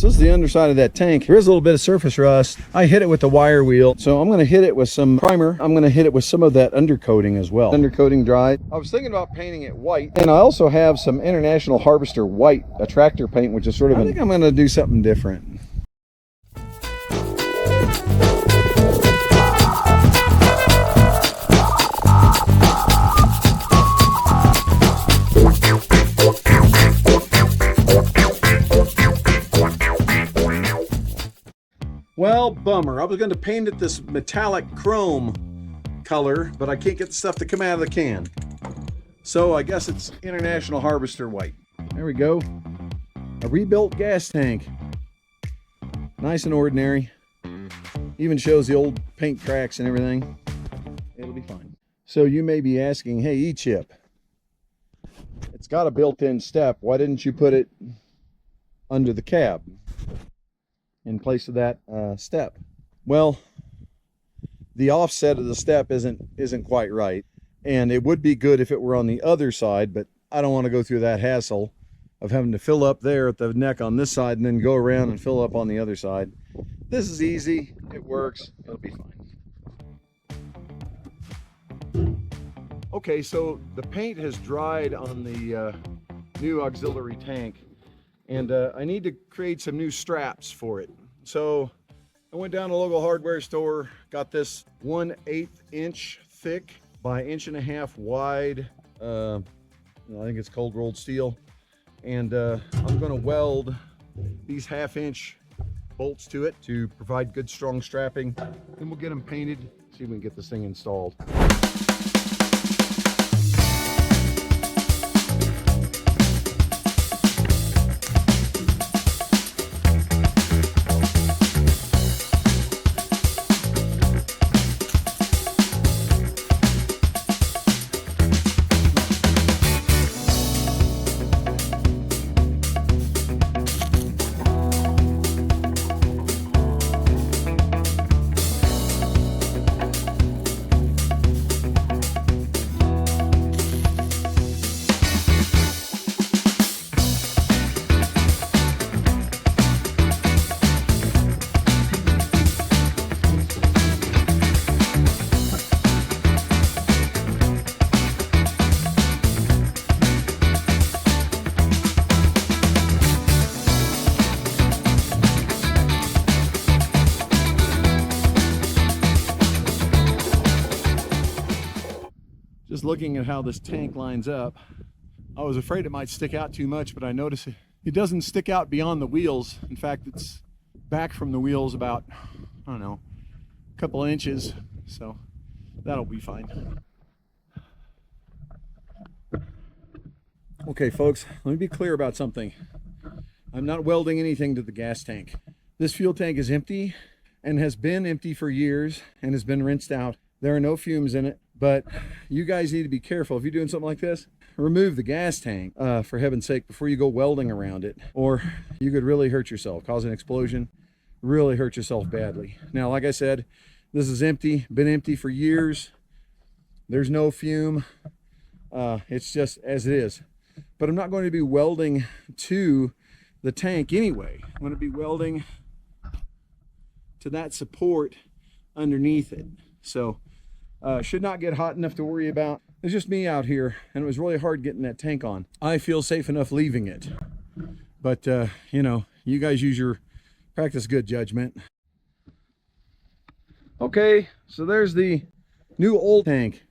So this is the underside of that tank. There is a little bit of surface rust. I hit it with the wire wheel, so I'm going to hit it with some primer. I'm going to hit it with some of that undercoating as well. Undercoating dried. I was thinking about painting it white, and I also have some International Harvester white attractor paint, which is sort of I think I'm going to do something different. Well, bummer. I was going to paint it this metallic chrome color, but I can't get the stuff to come out of the can. So I guess it's International Harvester white. There we go. A rebuilt gas tank. Nice and ordinary. Even shows the old paint cracks and everything. It'll be fine. So you may be asking, hey, E-Chip, it's got a built-in step. Why didn't you put it under the cab in place of that step? Well, the offset of the step isn't quite right, and it would be good if it were on the other side, but I don't want to go through that hassle of having to fill up there at the neck on this side and then go around and fill up on the other side. This is easy. It works. It'll be fine. Okay, so the paint has dried on the new auxiliary tank, and I need to create some new straps for it. So I went down to a local hardware store, got this 1/8 inch thick by 1.5 inch wide, I think it's cold rolled steel, and I'm going to weld these 1/2 inch bolts to it to provide good strong strapping, and we'll get them painted, see if we can get this thing installed. Just looking at how this tank lines up, I was afraid it might stick out too much, but I noticed it doesn't stick out beyond the wheels. In fact, it's back from the wheels about, I don't know, a couple of inches, so that'll be fine. Okay, folks, let me be clear about something. I'm not welding anything to the gas tank. This fuel tank is empty and has been empty for years and has been rinsed out. There are no fumes in it, but you guys need to be careful. If you're doing something like this, remove the gas tank, for heaven's sake, before you go welding around it, or you could really hurt yourself, cause an explosion, really hurt yourself badly. Now, like I said, this is empty, been empty for years. There's no fume. It's just as it is. But I'm not going to be welding to the tank anyway. I'm going to be welding to that support underneath it. So should not get hot enough to worry about. It's just me out here, and it was really hard getting that tank on. I feel safe enough leaving it, but you know, you guys use your practice good judgment. Okay, so there's the new old tank.